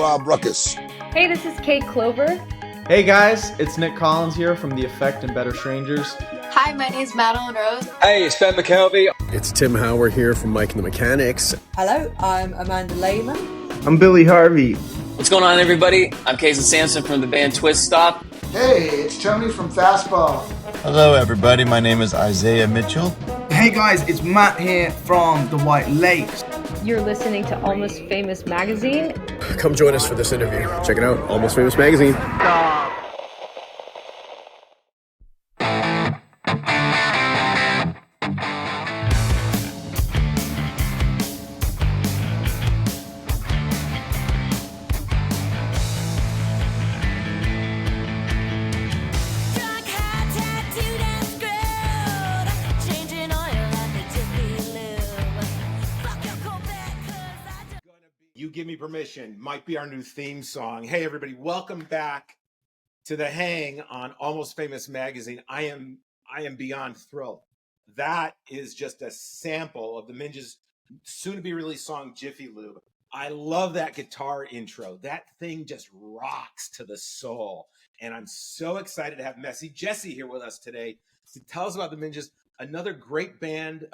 Rob Ruckus. Hey, this is Kate Clover. Hey guys, it's Nick Collins here from The Effect and Better Strangers. Hi, my name's Madeline Rose. Hey, it's Ben McKelvey. It's Tim Howard here from Mike and the Mechanics. Hello, I'm Amanda Lehman. I'm Billy Harvey. What's going on, everybody? I'm Casey Sampson from the band Twist Stop. Hey, it's Tony from Fastball. Hello, everybody. My name is Isaiah Mitchell. Hey guys, it's Matt here from the White Lakes. You're listening to Almost Famous Magazine. Come join us for this interview. Check it out, Almost Famous Magazine. You Give Me Permission might be our new theme song. Hey, everybody, welcome back to The Hang on Almost Famous Magazine. I am beyond thrilled. That is just a sample of the Minges' soon-to-be released song, Jiffy Lube. I love that guitar intro. That thing just rocks to the soul. And I'm so excited to have Messy Jessie here with us today to tell us about the Minges, another great band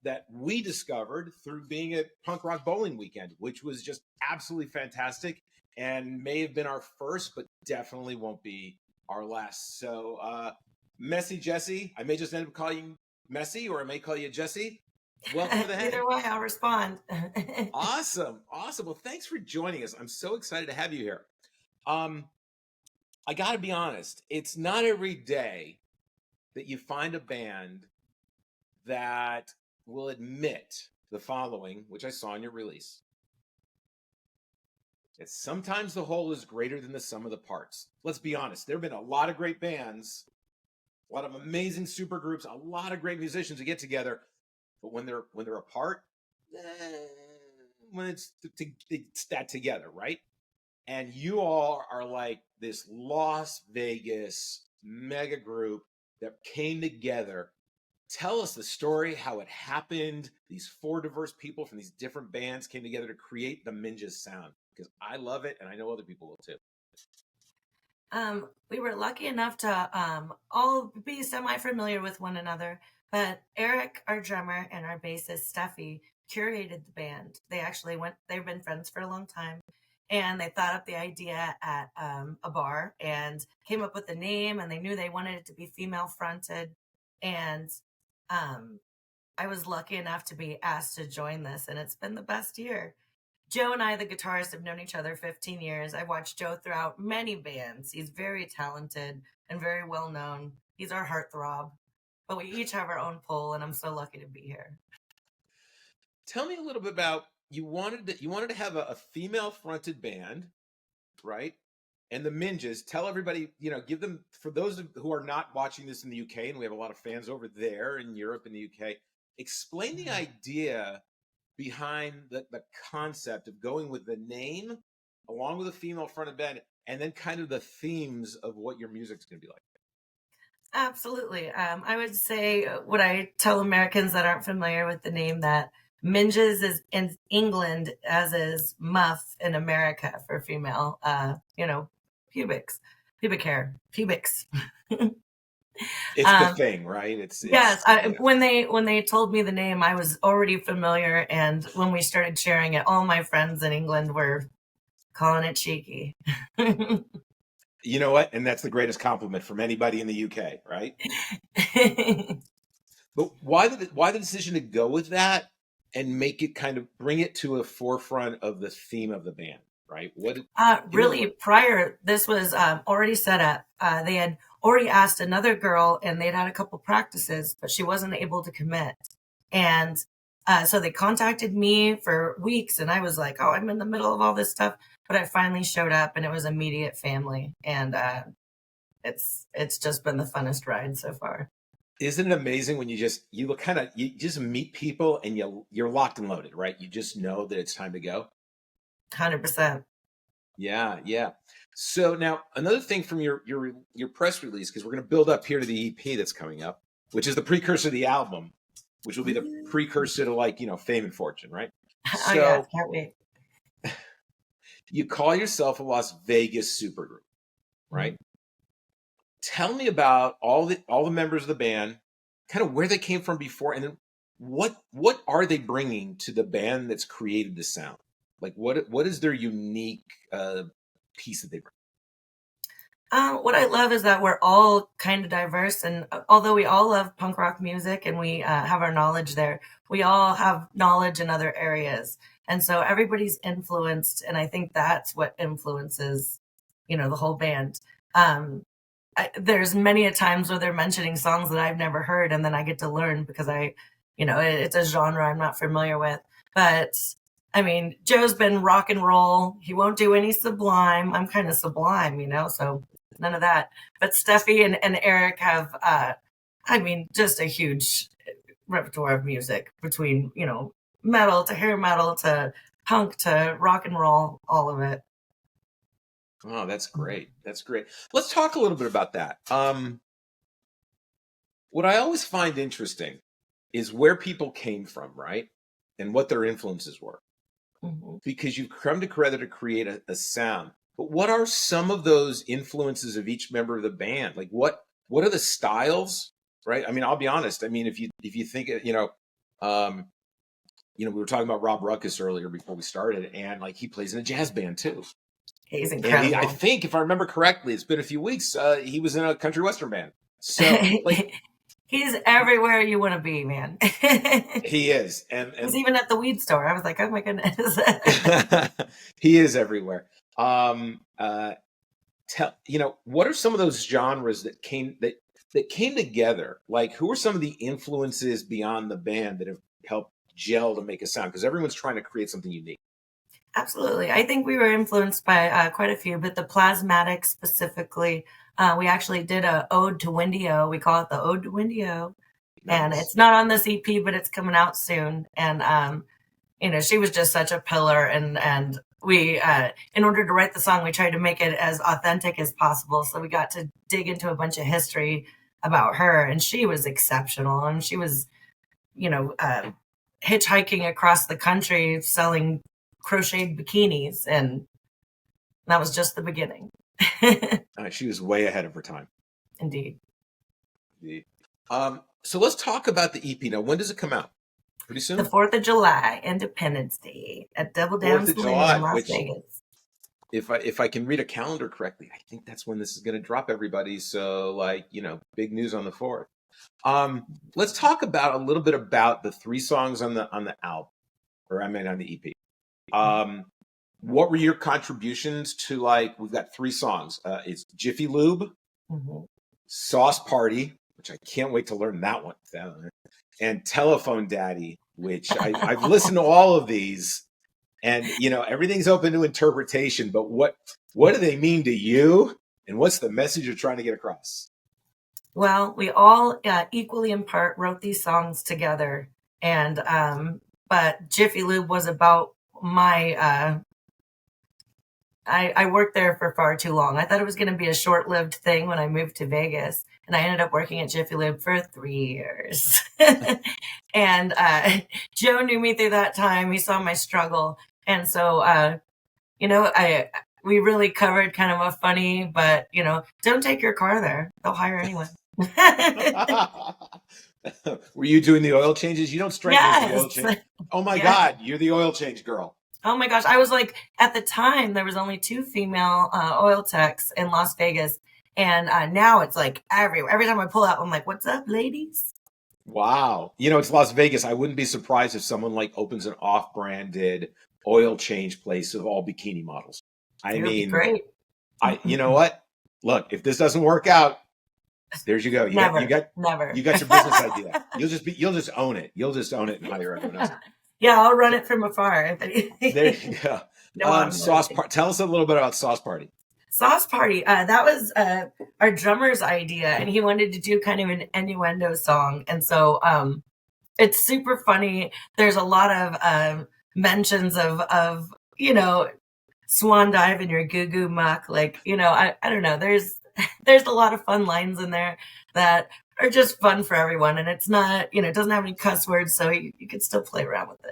that we discovered through being at Punk Rock Bowling Weekend, which was just absolutely fantastic and may have been our first, but definitely won't be our last. So, Messy Jessie, I may just end up calling you Messy, or I may call you Jessie. Welcome to The Hang. Either way, I'll respond. Awesome. Well, thanks for joining us. I'm so excited to have you here. I got to be honest, it's not every day that you find a band that will admit the following, which I saw in your release. It's sometimes the whole is greater than the sum of the parts. Let's be honest. There have been a lot of great bands, a lot of amazing supergroups, a lot of great musicians that get together, but when they're apart, when it's that together, right? And you all are like this Las Vegas mega group that came together. Tell us the story, how it happened. These four diverse people from these different bands came together to create the Minges sound, because I love it, and I know other people will too. We were lucky enough to all be semi-familiar with one another, but Eric, our drummer, and our bassist, Steffi, curated the band. They've been friends for a long time, and they thought up the idea at a bar and came up with a name, and they knew they wanted it to be female-fronted, and I was lucky enough to be asked to join this, and it's been the best year. Joe and I, the guitarist, have known each other 15 years. I've watched Joe throughout many bands. He's very talented and very well known. He's our heartthrob, but we each have our own pull, and I'm so lucky to be here. Tell me a little bit about, you wanted to have a female fronted band, right? And the Minges, tell everybody, give them, for those who are not watching this in the UK, and we have a lot of fans over there in Europe and the UK, explain the idea behind the concept of going with the name along with a female fronted band, and then kind of the themes of what your music's going to be like. Absolutely. I would say what I tell Americans that aren't familiar with the name, that Minges is in England as is muff in America for female, pubic hair. It's the thing, right? Yes. When they told me the name, I was already familiar, and when we started sharing it, all my friends in England were calling it cheeky. You know what? And that's the greatest compliment from anybody in the UK, right? But why the decision to go with that and make it kind of bring it to a forefront of the theme of the band, right? Prior, this was already set up. They had already asked another girl, and they'd had a couple practices, but she wasn't able to commit. And so they contacted me for weeks, and I was like, oh, I'm in the middle of all this stuff. But I finally showed up, and it was immediate family. And it's just been the funnest ride so far. Isn't it amazing when you just meet people and you're locked and loaded, right? You just know that it's time to go. 100%. Yeah. So now another thing from your press release, because we're going to build up here to the EP that's coming up, which is the precursor to the album, which will be the precursor to Fame and Fortune, right? Oh, yeah, can't wait. You call yourself a Las Vegas supergroup, right? Tell me about all the members of the band, kind of where they came from before, and then what are they bringing to the band that's created the sound? Like what is their unique piece that they bring? What I love is that we're all kind of diverse, and although we all love punk rock music and we have our knowledge there, we all have knowledge in other areas, and so everybody's influenced, and I think that's what influences, the whole band. There's many a times where they're mentioning songs that I've never heard, and then I get to learn because it's a genre I'm not familiar with. But I mean, Joe's been rock and roll. He won't do any Sublime. I'm kind of Sublime, so none of that. But Steffi and Eric have, just a huge repertoire of music between, metal to hair metal to punk to rock and roll, all of it. Oh, that's great. That's great. Let's talk a little bit about that. What I always find interesting is where people came from, right? And what their influences were. Mm-hmm. Because you've come together to create a sound. But what are some of those influences of each member of the band? Like what are the styles, right? I mean, I'll be honest. I mean, if you think, we were talking about Rob Ruckus earlier before we started, and like he plays in a jazz band too. He's incredible. And I think, if I remember correctly, it's been a few weeks. He was in a country western band. So, like, he's everywhere you want to be, man. He is, and he's even at the weed store. I was like, oh my goodness. He is everywhere. What are some of those genres that came together? Like, who are some of the influences beyond the band that have helped gel to make a sound? Because everyone's trying to create something unique. Absolutely. I think we were influenced by quite a few, but the Plasmatic specifically, we actually did a ode to Windio. We call it the Ode to Windio. Nice. And it's not on this EP, but it's coming out soon. And, she was just such a pillar. And we, in order to write the song, we tried to make it as authentic as possible. So we got to dig into a bunch of history about her. And she was exceptional. And she was, hitchhiking across the country selling crocheted bikinis, and that was just the beginning. She was way ahead of her time. Indeed. So let's talk about the EP now. When does it come out? Pretty soon? The 4th of July, Independence Day, at Double Down Saloon in Las Vegas. If I can read a calendar correctly, I think that's when this is going to drop, everybody. So, big news on the 4th. Let's talk about a little bit about the 3 songs on the album, on the EP. What were your contributions to, we've got 3 songs. It's Jiffy Lube, Sauce Party, which I can't wait to learn that one, and Telephone Daddy, which I've listened to all of these, and everything's open to interpretation, but what do they mean to you, and what's the message you're trying to get across? Well, we all equally in part wrote these songs together, and but Jiffy Lube was about my I worked there for far too long. I thought it was going to be a short-lived thing when I moved to Vegas, and I ended up working at Jiffy Lube for 3 years. And Joe knew me through that time. He saw my struggle, and so we really covered kind of a funny, but don't take your car there. They'll hire anyone. Were you doing the oil changes? You don't strike me as the oil change. Oh my God, you're the oil change girl. Oh my gosh. I was like, at the time, there was only 2 female oil techs in Las Vegas. And now it's like everywhere. Every time I pull out, I'm like, what's up, ladies? Wow. It's Las Vegas. I wouldn't be surprised if someone opens an off-branded oil change place of all bikini models. I mean, great. You know what? Look, if this doesn't work out, there you go. You got your business idea. You'll just own it. You'll just own it and hire everyone else. Yeah, I'll run it from afar. There you go. Tell us a little bit about Sauce Party. Sauce Party. That was our drummer's idea, and he wanted to do kind of an innuendo song. And so it's super funny. There's a lot of mentions of swan dive in your goo-goo muck. I don't know. There's a lot of fun lines in there that are just fun for everyone. And it's not, it doesn't have any cuss words, so you can still play around with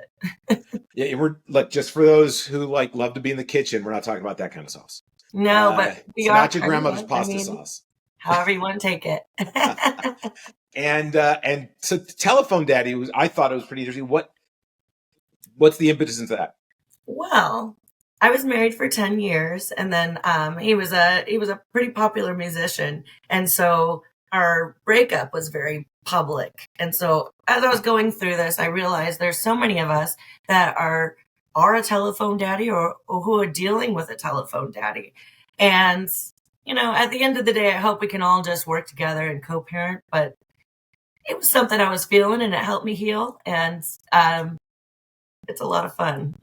it. Yeah, we're like, just for those who like love to be in the kitchen, we're not talking about that kind of sauce. No, but it's not your grandmother's pasta sauce. However you want to take it. And so Telephone Daddy I thought it was pretty interesting. What's the impetus into that? Well, I was married for 10 years, and then he was a pretty popular musician, and so our breakup was very public. And so as I was going through this, I realized there's so many of us that are a telephone daddy or who are dealing with a telephone daddy. And, at the end of the day, I hope we can all just work together and co-parent, but it was something I was feeling and it helped me heal. And it's a lot of fun.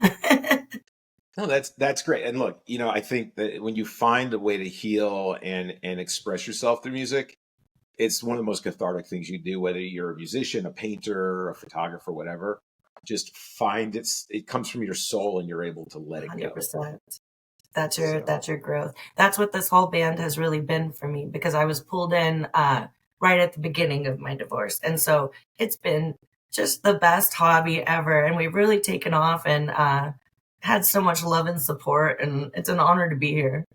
No, that's great. And look, I think that when you find a way to heal and express yourself through music, it's one of the most cathartic things you do, whether you're a musician, a painter, a photographer, whatever. Just find it comes from your soul and you're able to let it 100%. go. That's your growth. That's what this whole band has really been for me, because I was pulled in right at the beginning of my divorce. And so it's been just the best hobby ever. And we've really taken off and had so much love and support. And it's an honor to be here.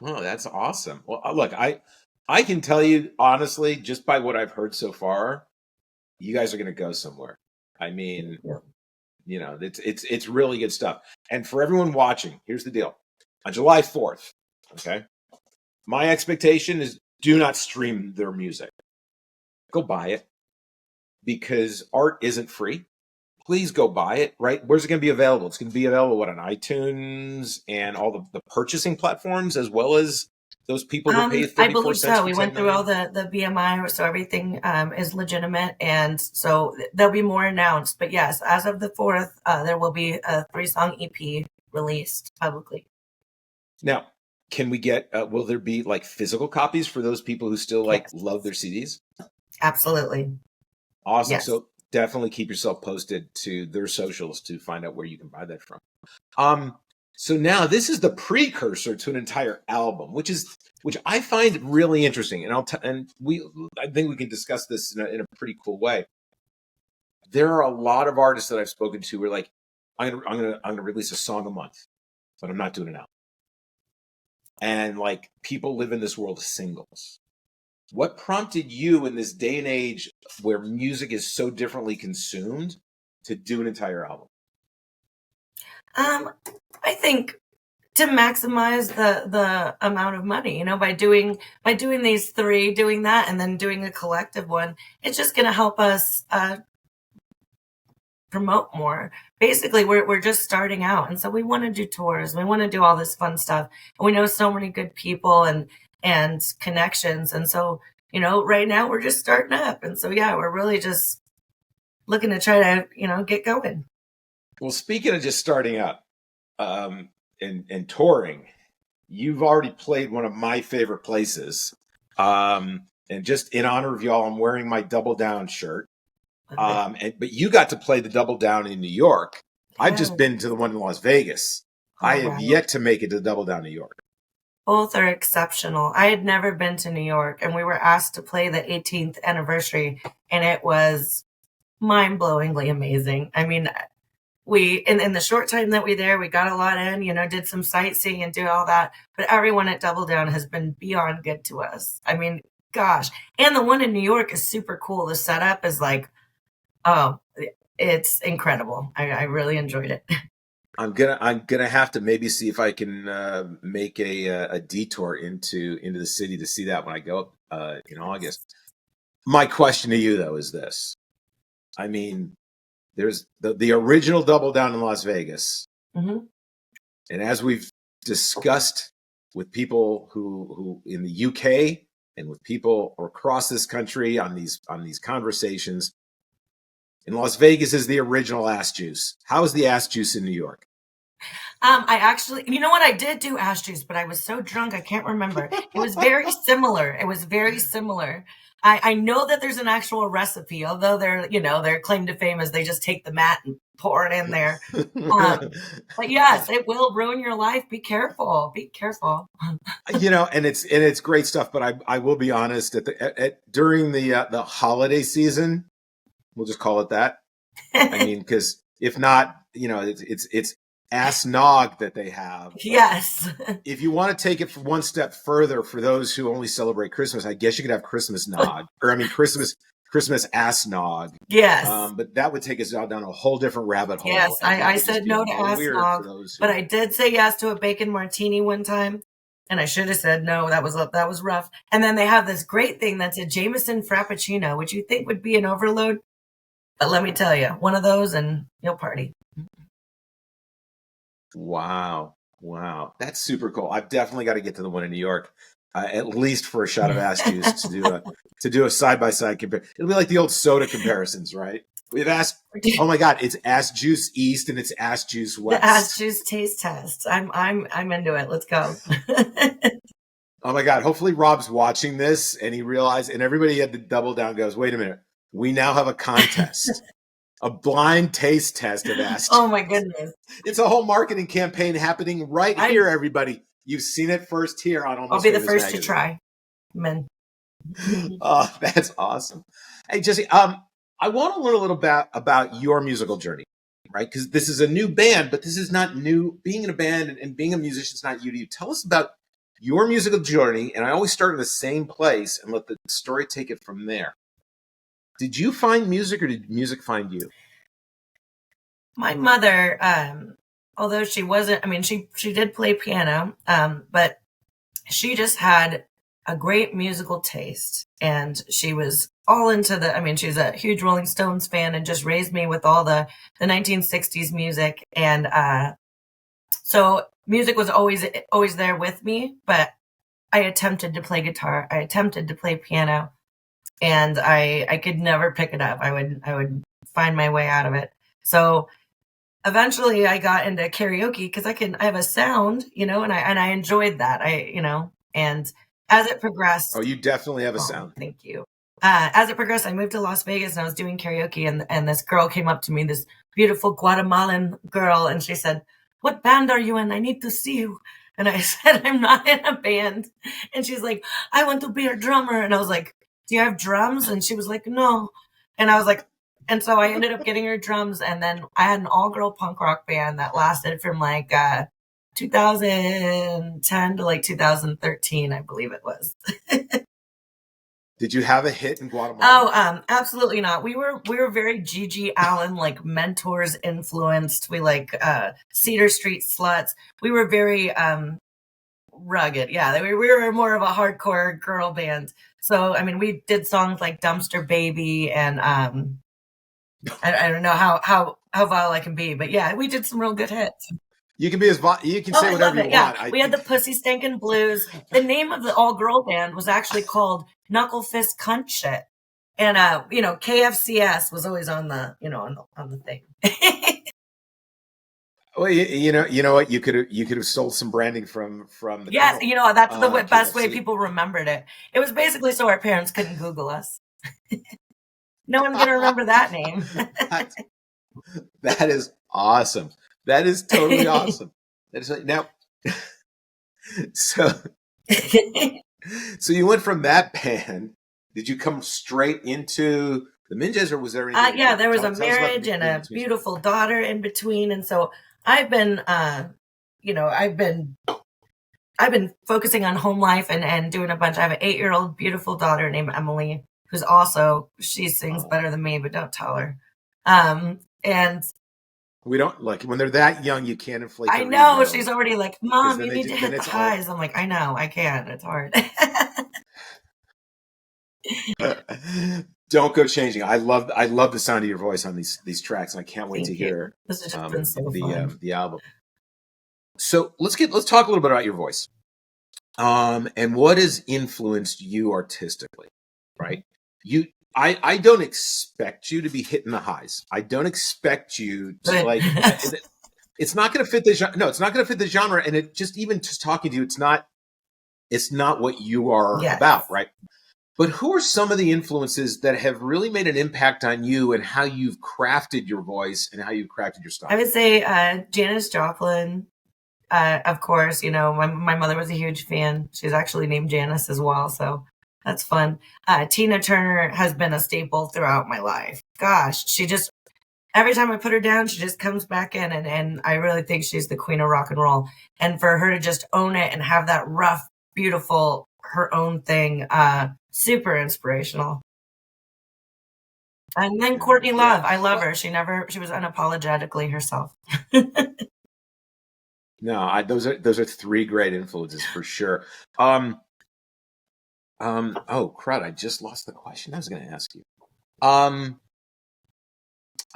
Oh, that's awesome. Well, look, I can tell you honestly, just by what I've heard so far, you guys are going to go somewhere. I mean, it's really good stuff. And for everyone watching, here's the deal. On July 4th, okay, my expectation is do not stream their music. Go buy it, because art isn't free. Please go buy it, right? Where's it going to be available? It's going to be available, on iTunes and all the purchasing platforms, as well as those people who pay 34 I believe cents. so. We went through all the BMI, so everything is legitimate, and so there'll be more announced. But yes, as of the 4th, there will be a 3-song EP released publicly. Now, can we get? Will there be like physical copies for those people who still love their CDs? Absolutely. Awesome. Yes. So definitely keep yourself posted to their socials to find out where you can buy that from. So now this is the precursor to an entire album, which I find really interesting, and I think we can discuss this in a pretty cool way. There are a lot of artists that I've spoken to who are like, I'm gonna release a song a month, but I'm not doing an album. And like, people live in this world of singles. What prompted you in this day and age where music is so differently consumed to do an entire album? I think to maximize the amount of money, by doing these 3, doing that, and then doing a collective one, it's just going to help us promote more. Basically, we're just starting out, and so we want to do tours, we want to do all this fun stuff, and we know so many good people and connections, and so right now we're just starting up, and so we're really just looking to try to get going. Well, speaking of just starting up and touring, you've already played one of my favorite places, and just in honor of y'all, I'm wearing my Double Down shirt. But you got to play the Double Down in New York. Yeah. I've just been to the one in Las Vegas. I have yet to make it to Double Down New York. Both are exceptional. I had never been to New York, and we were asked to play the 18th anniversary, and it was mind-blowingly amazing. I mean, we in the short time that we there, we got a lot in, did some sightseeing and did all that. But everyone at Double Down has been beyond good to us. I mean, gosh. And the one in New York is super cool. The setup is like, it's incredible. I really enjoyed it. I'm gonna have to maybe see if I can make a detour into the city to see that when I go up in August. My question to you though is this: I mean, there's the original Double Down in Las Vegas, mm-hmm. and as we've discussed with people who in the UK and with people across this country on these conversations. In Las Vegas is the original ass juice. How is the ass juice in New York? I actually, I did do ass juice, but I was so drunk I can't remember. It was very similar. I know that there's an actual recipe, although their claim to fame is they just take the mat and pouring in there. But yes, it will ruin your life. Be careful. Be careful. And it's great stuff. But I will be honest, during the holiday season, we'll just call it that. I mean, because if not, it's ass nog that they have. Yes. If you want to take it one step further, for those who only celebrate Christmas, I guess you could have Christmas nog, or I mean Christmas ass nog. Yes. But that would take us down a whole different rabbit hole. Yes, I said no to ass nog, but I did say yes to a bacon martini one time, and I should have said no. That was rough. And then they have this great thing that's a Jameson Frappuccino, which you think would be an overload, but let me tell you, one of those and you'll party. Wow, that's super cool. I've definitely got to get to the one in New York, at least for a shot of ass juice to do a side by side compare. It'll be like the old soda comparisons, right? We've asked. Oh my God, it's ass juice east and it's ass juice west. The ass juice taste test. I'm into it. Let's go. Oh my God. Hopefully Rob's watching this and he realized, and everybody had to double down. Goes, wait a minute. We now have a contest. A blind taste test of ass. Oh my goodness! It's a whole marketing campaign happening right here, everybody. You've seen it first here on Almost I'll be the Famous first Magazine. to try. Amen. Oh, that's awesome. Hey, Jessie, I want to learn a little bit about your musical journey, right? Because this is a new band, but this is not new. Being in a band and being a musician is not new to you. Tell us about your musical journey, and I always start in the same place and let the story take it from there. Did you find music or did music find you? My mother, although she wasn't, I mean, she did play piano, but she just had a great musical taste. And she was all into she's a huge Rolling Stones fan and just raised me with all the 1960s music. And so music was always there with me, but I attempted to play guitar. I attempted to play piano. And I could never pick it up. I would find my way out of it. So eventually I got into karaoke because I have a sound, and I enjoyed that. And as it progressed. Oh, you definitely have a sound. Thank you. As it progressed, I moved to Las Vegas and I was doing karaoke and this girl came up to me, this beautiful Guatemalan girl, and she said, "What band are you in? I need to see you." And I said, "I'm not in a band." And she's like, "I want to be your drummer." And I was like, "Do you have drums?" And she was like, "No." And I was like, and so I ended up getting her drums. And then I had an all-girl punk rock band that lasted from 2010 to 2013, I believe it was. Did you have a hit in Guatemala? Oh, absolutely not. We were very Gigi Allen, Mentors influenced. We Cedar Street Sluts. We were very rugged. Yeah, we were more of a hardcore girl band. So, we did songs like Dumpster Baby and I don't know how vile I can be, but yeah, we did some real good hits. You can be you can say whatever you want. Yeah. We had the Pussy Stinkin' Blues. The name of the all-girl band was actually called Knuckle Fist Cunt Shit. And KFCS was always on the on the thing. Well, you know what? You could have stole some branding from the yes, girl. That's the best KFC. way people remembered it. It was basically so our parents couldn't Google us. No one's gonna remember that name. That is awesome. That is totally awesome. That is now. So you went from that band. Did you come straight into the Minges, or was there anything? Yeah, there was a marriage and a beautiful daughter in between, and so I've been, I've been focusing on home life and doing a bunch. I have an 8-year-old beautiful daughter named Emily, who's she sings better than me, but don't tell her. And we don't when they're that young, you can't inflate. I know she's already like, "Mom, you need to hit the highs." I'm like, I know, I can't. It's hard. Don't go changing. I love the sound of your voice on these tracks, and I can't wait to hear this has just been so fun. The album. So let's talk a little bit about your voice, and what has influenced you artistically, right? I don't expect you to be hitting the highs. I don't expect you to it's not going to fit the genre. No, it's not going to fit the genre, and it just talking to you, it's not what you are about, right? But who are some of the influences that have really made an impact on you and how you've crafted your voice and how you've crafted your style? I would say Janis Joplin, of course. You know, my mother was a huge fan. She's actually named Janice as well, so that's fun. Tina Turner has been a staple throughout my life. Gosh, she just, every time I put her down, she just comes back in, and I really think she's the queen of rock and roll. And for her to just own it and have that rough, beautiful, her own thing, super inspirational. And then Courtney Love, I love her. She was unapologetically herself. No, those are three great influences for sure. Oh crud! I just lost the question I was going to ask you. I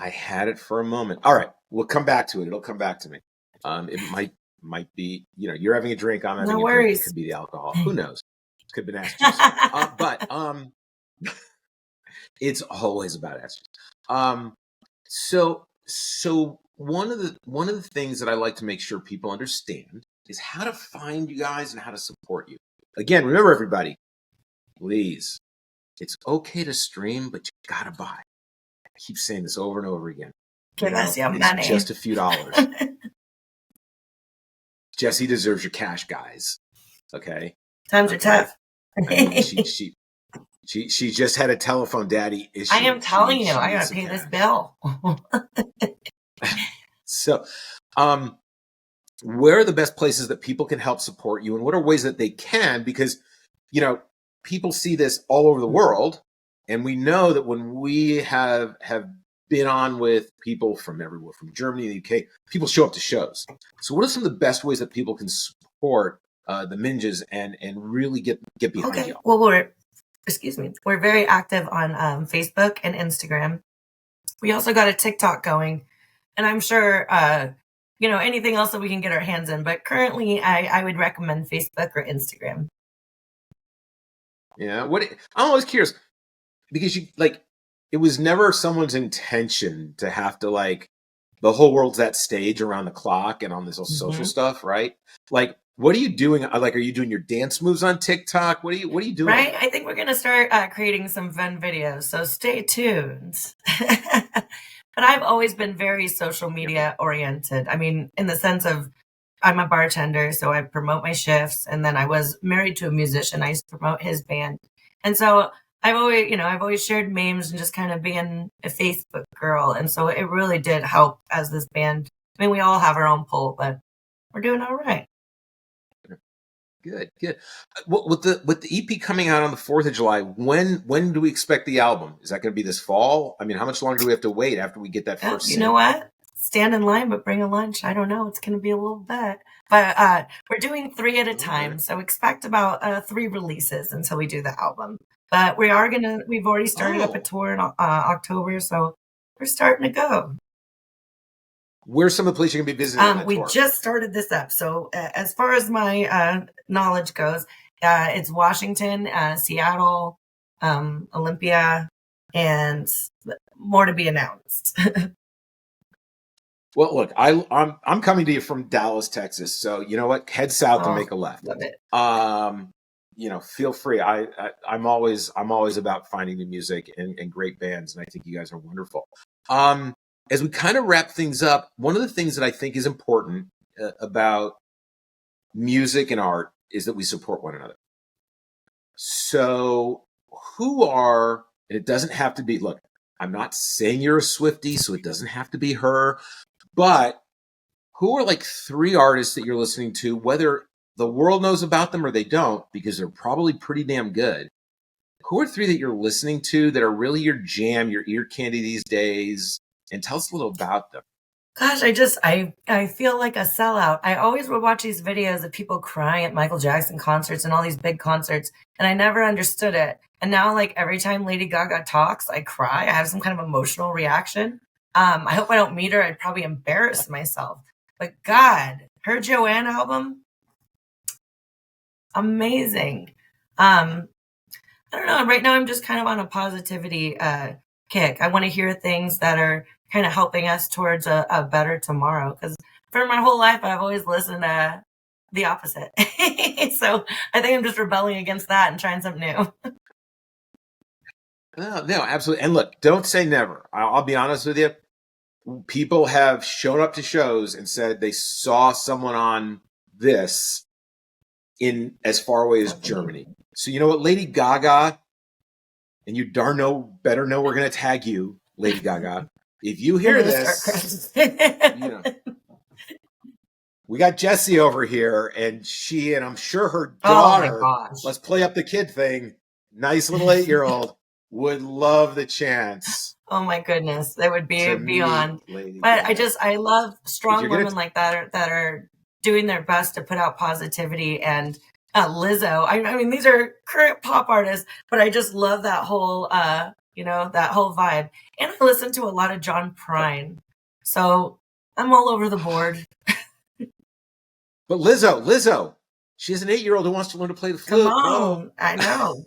had it for a moment. All right, we'll come back to it. It'll come back to me. It might be, you know, you're having a drink. I'm having a drink. It could be the alcohol. Who knows? It could be nasty. But it's always about acid. So one of the things that I like to make sure people understand is how to find you guys and how to support you. Again, remember everybody, please, it's okay to stream, but you gotta buy. I keep saying this over and over again. Give us your it's money. Just a few dollars. Jessie deserves your cash, guys. Okay. Times are tough. I mean, she just had a telephone daddy issue. I am telling you, I gotta pay this bill. So, where are the best places that people can help support you, and what are ways that they can? Because, you know, people see this all over the world, and we know that when we have been on with people from everywhere, from Germany, the UK, people show up to shows. So, what are some of the best ways that people can support the Minges and really get behind you? Well, we're very active on Facebook and Instagram. We also got a TikTok going, and I'm sure you know, anything else that we can get our hands in. But currently, I would recommend Facebook or Instagram. Yeah, I'm always curious because it was never someone's intention to have to the whole world's at stage around the clock and on this social stuff, right? Like, what are you doing? Are you doing your dance moves on TikTok? What are you doing? Right, I think we're gonna start creating some fun videos, so stay tuned. But I've always been very social media oriented. I mean, in the sense of I'm a bartender, so I promote my shifts, and then I was married to a musician. I used to promote his band, and so I've always shared memes and just kind of being a Facebook girl, and so it really did help as this band. I mean, we all have our own pull, but we're doing all right. Good. With the EP coming out on the 4th of July, when do we expect the album? Is that going to be this fall? I mean, how much longer do we have to wait after we get that first? You know what? Stand in line, but bring a lunch. I don't know. It's going to be a little bit, but we're doing 3 at a time, so expect about 3 releases until we do the album. But we've already started up a tour in October, so we're starting to go. Where's some of the places you're going to be visiting on that we tour? just started this up. So as far as my knowledge goes, it's Washington, Seattle, Olympia, and more to be announced. Well, look, I'm coming to you from Dallas, Texas. So you know what? Head south and make a left. Love it. You know, feel free. I'm always about finding new music and great bands, and I think you guys are wonderful. As we kind of wrap things up, one of the things that I think is important about music and art is that we support one another. So and it doesn't have to be, look, I'm not saying you're a Swiftie, so it doesn't have to be her, but who are 3 artists that you're listening to, whether the world knows about them or they don't, because they're probably pretty damn good. Who are 3 that you're listening to that are really your jam, your ear candy these days? And tell us a little about them. Gosh, I feel like a sellout. I always would watch these videos of people crying at Michael Jackson concerts and all these big concerts, and I never understood it. And now, every time Lady Gaga talks, I cry. I have some kind of emotional reaction. I hope I don't meet her. I'd probably embarrass myself. But God, her Joanne album, amazing. I don't know. Right now, I'm just kind of on a positivity kick. I want to hear things that are kind of helping us towards a better tomorrow. Because for my whole life, I've always listened to the opposite. So I think I'm just rebelling against that and trying something new. No, absolutely. And look, don't say never. I'll be honest with you. People have shown up to shows and said they saw someone on this in as far away as Germany. So you know what, Lady Gaga, and you better know we're going to tag you, Lady Gaga. If you hear this, we got Jessie over here, and I'm sure her daughter, let's play up the kid thing, nice little 8-year-old, would love the chance. Oh my goodness, that would be beyond. But I love strong women like that are doing their best to put out positivity. And Lizzo, I mean, these are current pop artists, but I just love that whole, that whole vibe. And I listen to a lot of John Prine, so I'm all over the board. But Lizzo, she's an 8-year-old who wants to learn to play the flute. Come on, I know.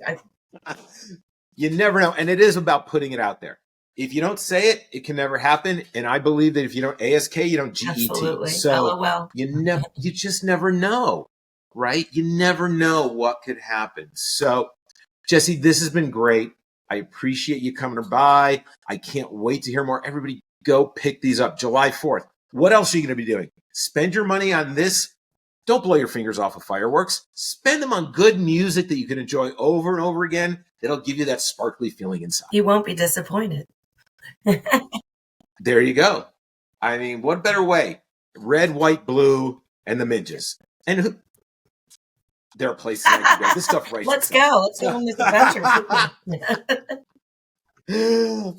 You never know, and it is about putting it out there. If you don't say it, it can never happen. And I believe that if you don't ASK, you don't GET. Absolutely. So LOL. you just never know, right? You never know what could happen. So, Jessie, this has been great. I appreciate you coming by. I can't wait to hear more. Everybody go pick these up. July 4th. What else are you going to be doing? Spend your money on this. Don't blow your fingers off of fireworks. Spend them on good music that you can enjoy over and over again. That'll give you that sparkly feeling inside. You won't be disappointed. There you go. I mean, what better way? Red, white, blue, and the Minges. And there are places I can go. This stuff right. Let's go. Let's go on this adventure.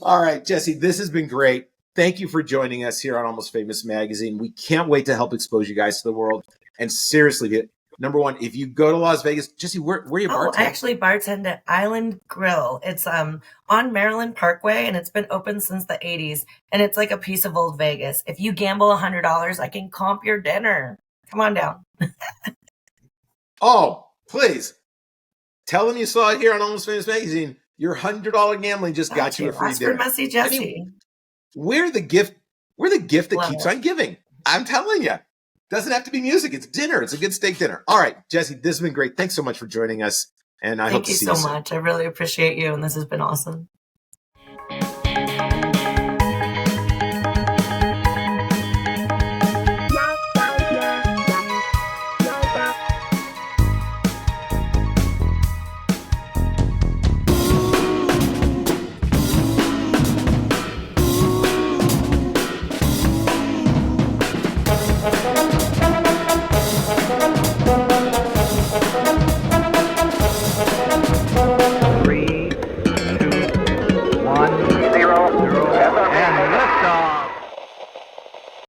All right, Jessie, this has been great. Thank you for joining us here on Almost Famous Magazine. We can't wait to help expose you guys to the world. And seriously, number one, if you go to Las Vegas, Jessie, where are you bartending? I actually bartend at Island Grill. It's on Maryland Parkway, and it's been open since the 80s. And it's like a piece of old Vegas. If you gamble $100, I can comp your dinner. Come on down. Oh, please. Tell them you saw it here on Almost Famous Magazine. Your $100 gambling just got you a free dinner. For Messy Jessie. I mean, we're the gift that keeps on giving. I'm telling you. Doesn't have to be music. It's dinner. It's a good steak dinner. All right, Jessie, this has been great. Thanks so much for joining us. And I hope to see you soon. Thank you so much. I really appreciate you, and this has been awesome.